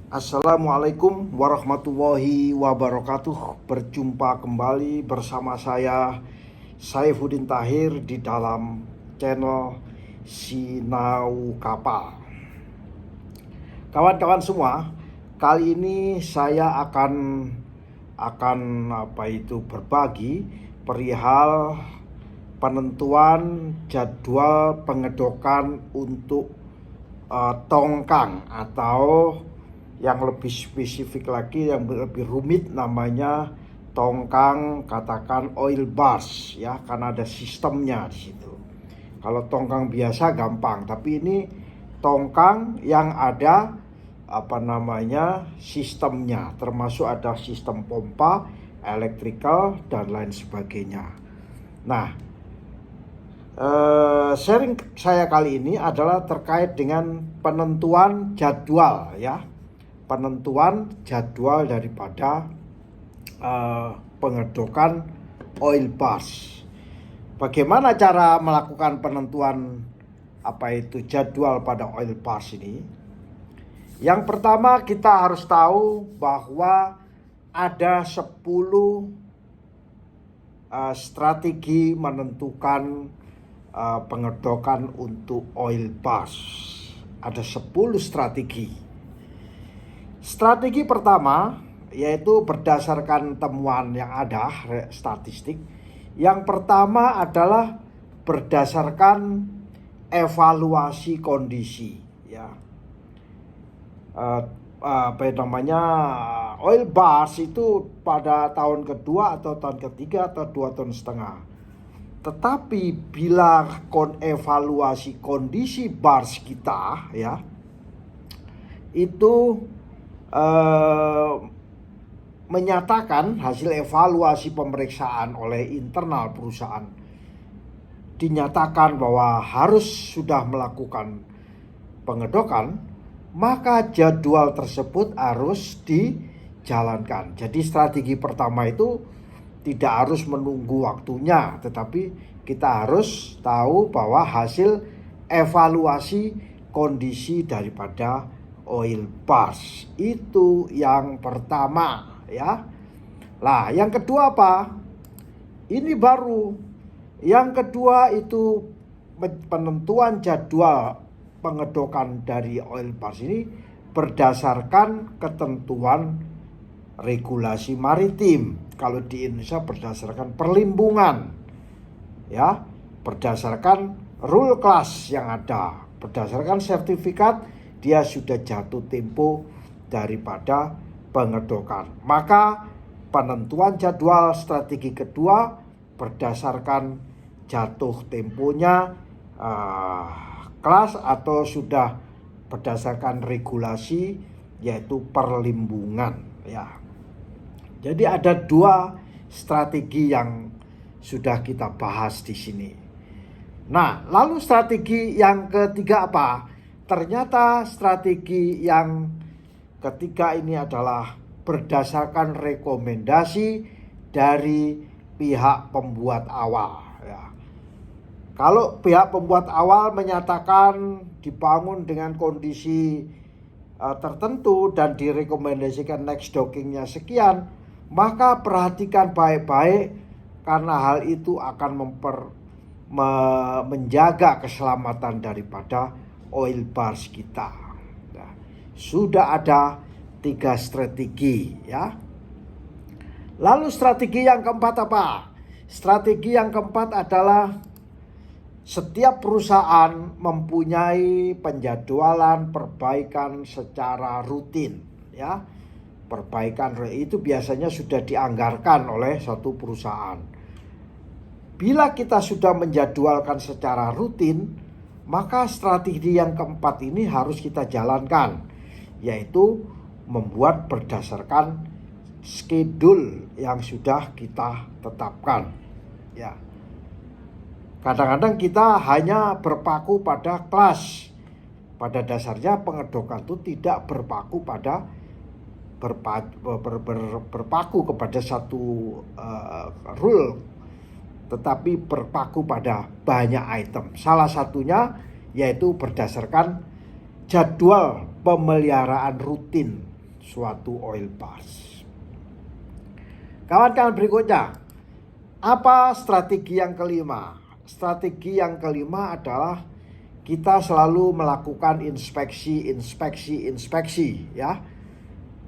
Assalamualaikum warahmatullahi wabarakatuh. Berjumpa kembali bersama saya Saifuddin Tahir di dalam channel Sinau Kapal. Kawan-kawan semua, kali ini saya akan berbagi perihal penentuan jadwal pengedokan untuk tongkang, atau yang lebih spesifik lagi, yang lebih rumit, namanya tongkang, katakan oil bars ya, karena ada sistemnya di situ. Kalau tongkang biasa gampang, tapi ini tongkang yang ada sistemnya, termasuk ada sistem pompa, elektrikal dan lain sebagainya. Nah, sharing saya kali ini adalah terkait dengan penentuan jadwal ya. Penentuan jadwal daripada pengedokan oil bars. Bagaimana cara melakukan penentuan jadwal pada oil bars ini? Yang pertama, kita harus tahu bahwa ada 10 strategi menentukan pengedokan untuk oil bars. Ada 10 strategi. Strategi pertama yaitu berdasarkan temuan yang ada, statistik. Yang pertama adalah berdasarkan evaluasi kondisi ya. Oil bars itu pada tahun kedua atau tahun ketiga atau 2 tahun setengah. Tetapi bila evaluasi kondisi bars kita ya, itu menyatakan hasil evaluasi pemeriksaan oleh internal perusahaan, dinyatakan bahwa harus sudah melakukan pengedokan, maka jadwal tersebut harus dijalankan. Jadi strategi pertama itu tidak harus menunggu waktunya, tetapi kita harus tahu bahwa hasil evaluasi kondisi daripada oil bars itu yang pertama ya. Lah, yang kedua apa? Ini baru. Yang kedua itu penentuan jadwal pengedokan dari oil bars ini berdasarkan ketentuan regulasi maritim. Kalau di Indonesia berdasarkan perlimbungan ya, berdasarkan rule class yang ada, berdasarkan sertifikat dia sudah jatuh tempo daripada pengedokan. Maka penentuan jadwal strategi kedua berdasarkan jatuh temponya kelas, atau sudah berdasarkan regulasi, yaitu perlimbungan ya. Jadi ada 2 strategi yang sudah kita bahas di sini. Nah, lalu strategi yang ketiga apa? Ternyata strategi yang ketiga ini adalah berdasarkan rekomendasi dari pihak pembuat awal ya. Kalau pihak pembuat awal menyatakan dibangun dengan kondisi tertentu dan direkomendasikan next dockingnya sekian, maka perhatikan baik-baik, karena hal itu akan menjaga keselamatan daripada oil bars kita. Nah, sudah ada 3 strategi ya. Lalu strategi yang keempat apa? Strategi yang keempat adalah setiap perusahaan mempunyai penjadwalan perbaikan secara rutin ya. Perbaikan itu biasanya sudah dianggarkan oleh satu perusahaan. Bila kita sudah menjadwalkan secara rutin, maka strategi yang keempat ini harus kita jalankan, yaitu membuat berdasarkan schedule yang sudah kita tetapkan ya. Kadang-kadang kita hanya berpaku pada kelas. Pada dasarnya pengedokan itu tidak berpaku kepada satu rule, tetapi berpaku pada banyak item. Salah satunya yaitu berdasarkan jadwal pemeliharaan rutin suatu oil bars. Kawan-kawan, berikutnya, apa strategi yang kelima? Strategi yang kelima adalah kita selalu melakukan inspeksi ya.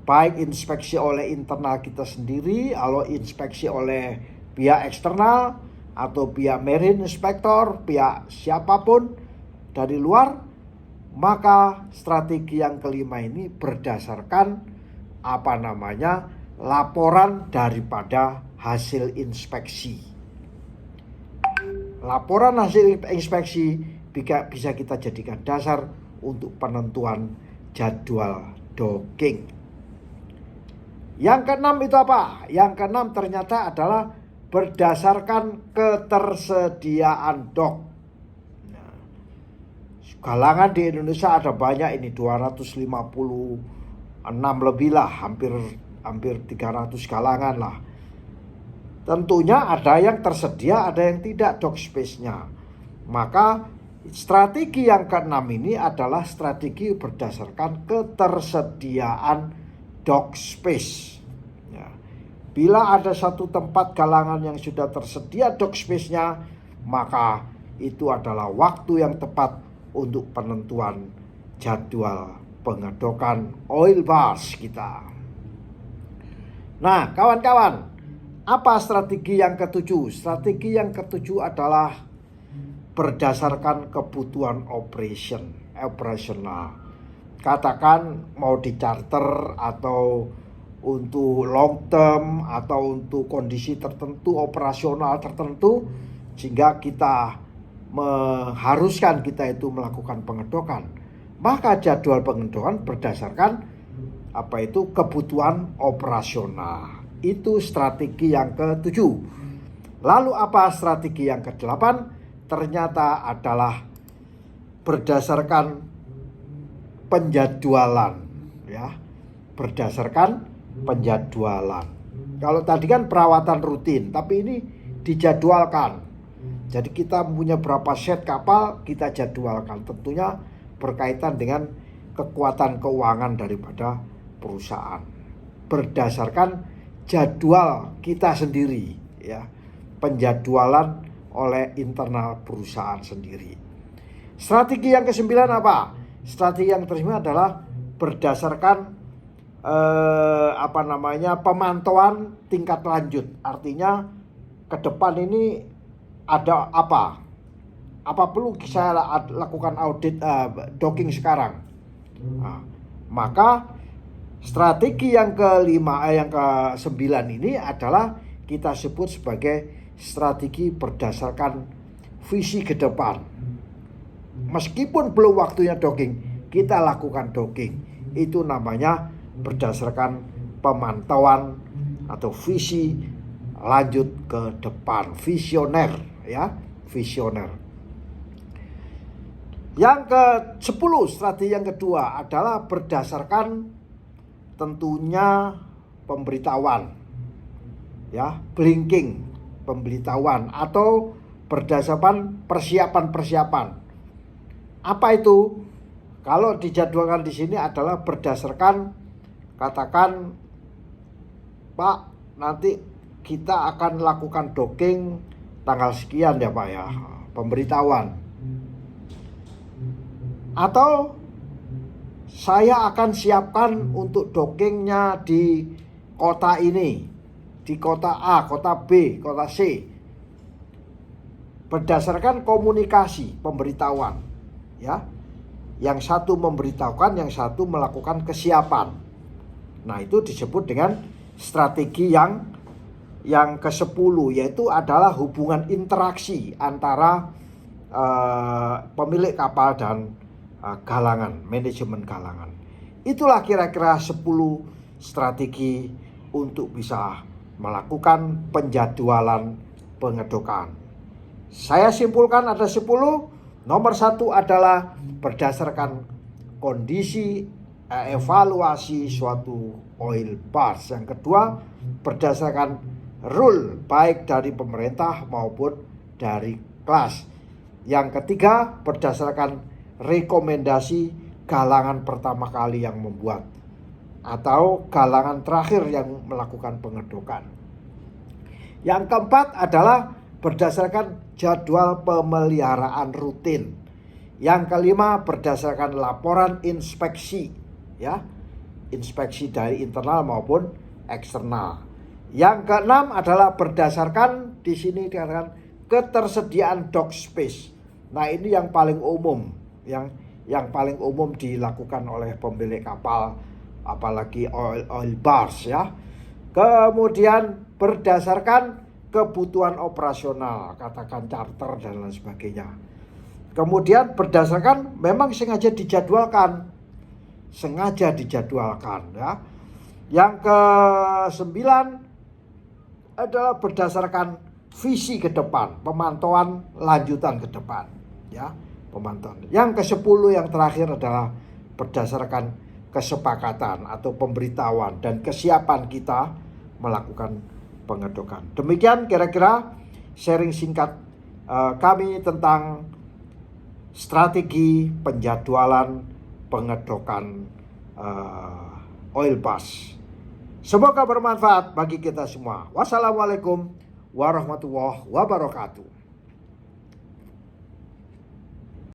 Baik inspeksi oleh internal kita sendiri, atau inspeksi oleh pihak eksternal, atau pihak marine inspector, pihak siapapun dari luar. Maka strategi yang kelima ini berdasarkan laporan daripada hasil inspeksi. Laporan hasil inspeksi bisa kita jadikan dasar untuk penentuan jadwal docking. Yang keenam itu apa? Yang keenam ternyata adalah berdasarkan ketersediaan dock. Nah, galangan di Indonesia ada banyak ini, 256 lebih lah, hampir 300 galangan lah. Tentunya ada yang tersedia, ada yang tidak dock space-nya. Maka strategi yang keenam ini adalah strategi berdasarkan ketersediaan dock space. Ya. Bila ada satu tempat galangan yang sudah tersedia dock space-nya, maka itu adalah waktu yang tepat untuk penentuan jadwal pengedokan oil bars kita. Nah, kawan-kawan, apa strategi yang ketujuh? Strategi yang ketujuh adalah berdasarkan kebutuhan operasional. Katakan mau di charter atau untuk long term atau untuk kondisi tertentu, operasional tertentu, sehingga kita mengharuskan kita itu melakukan pengedokan. Maka jadwal pengedokan berdasarkan kebutuhan operasional. Itu strategi yang ketujuh. Lalu apa strategi yang kedelapan? Ternyata adalah berdasarkan penjadwalan, ya, berdasarkan penjadwalan. Kalau tadi kan perawatan rutin, tapi ini dijadwalkan. Jadi kita punya berapa set kapal, kita jadwalkan. Tentunya berkaitan dengan kekuatan keuangan daripada perusahaan. Berdasarkan jadwal kita sendiri, ya, penjadwalan oleh internal perusahaan sendiri. Strategi yang kesembilan apa? Strategi yang kelima adalah berdasarkan pemantauan tingkat lanjut. Artinya ke depan ini ada apa perlu saya lakukan audit docking sekarang. Nah, maka strategi yang ke-9 ini adalah kita sebut sebagai strategi berdasarkan visi ke depan. Meskipun belum waktunya docking, kita lakukan docking. Itu namanya berdasarkan pemantauan atau visi lanjut ke depan, visioner, ya, visioner. Yang ke-10, strategi yang kedua adalah berdasarkan tentunya pemberitahuan, ya, blinking, pemberitahuan atau berdasarkan persiapan. Apa itu? Kalau dijadwalkan di sini adalah berdasarkan, katakan, Pak, nanti kita akan lakukan docking tanggal sekian ya Pak ya, pemberitahuan. Atau saya akan siapkan untuk dockingnya di kota ini, di kota A, kota B, kota C. Berdasarkan komunikasi, pemberitahuan. Ya, yang satu memberitahukan, yang satu melakukan kesiapan. Nah, itu disebut dengan strategi yang ke-10, yaitu adalah hubungan interaksi antara pemilik kapal dan galangan, manajemen galangan. Itulah kira-kira 10 strategi untuk bisa melakukan penjadwalan pengedokan. Saya simpulkan ada 10. Nomor 1 adalah berdasarkan kondisi evaluasi suatu oil bars. Yang kedua, berdasarkan rule baik dari pemerintah maupun dari kelas. Yang ketiga, berdasarkan rekomendasi galangan pertama kali yang membuat atau galangan terakhir yang melakukan pengedokan. Yang keempat adalah berdasarkan jadwal pemeliharaan rutin. Yang kelima berdasarkan laporan inspeksi, ya, inspeksi dari internal maupun eksternal. Yang keenam adalah berdasarkan di sini dikatakan ketersediaan dock space. Nah, ini yang paling umum, yang paling umum dilakukan oleh pemilik kapal, apalagi oil bars, ya. Kemudian berdasarkan kebutuhan operasional, katakan charter dan lain sebagainya. Kemudian berdasarkan memang sengaja dijadwalkan, ya. Yang ke-9 adalah berdasarkan visi ke depan, pemantauan lanjutan ke depan, ya, pemantauan. Yang ke-10 yang terakhir adalah berdasarkan kesepakatan atau pemberitahuan dan kesiapan kita melakukan pengedokan. Demikian kira-kira sharing singkat kami tentang strategi penjadwalan pengedokan oil pass. Semoga bermanfaat bagi kita semua. Wassalamualaikum warahmatullahi wabarakatuh.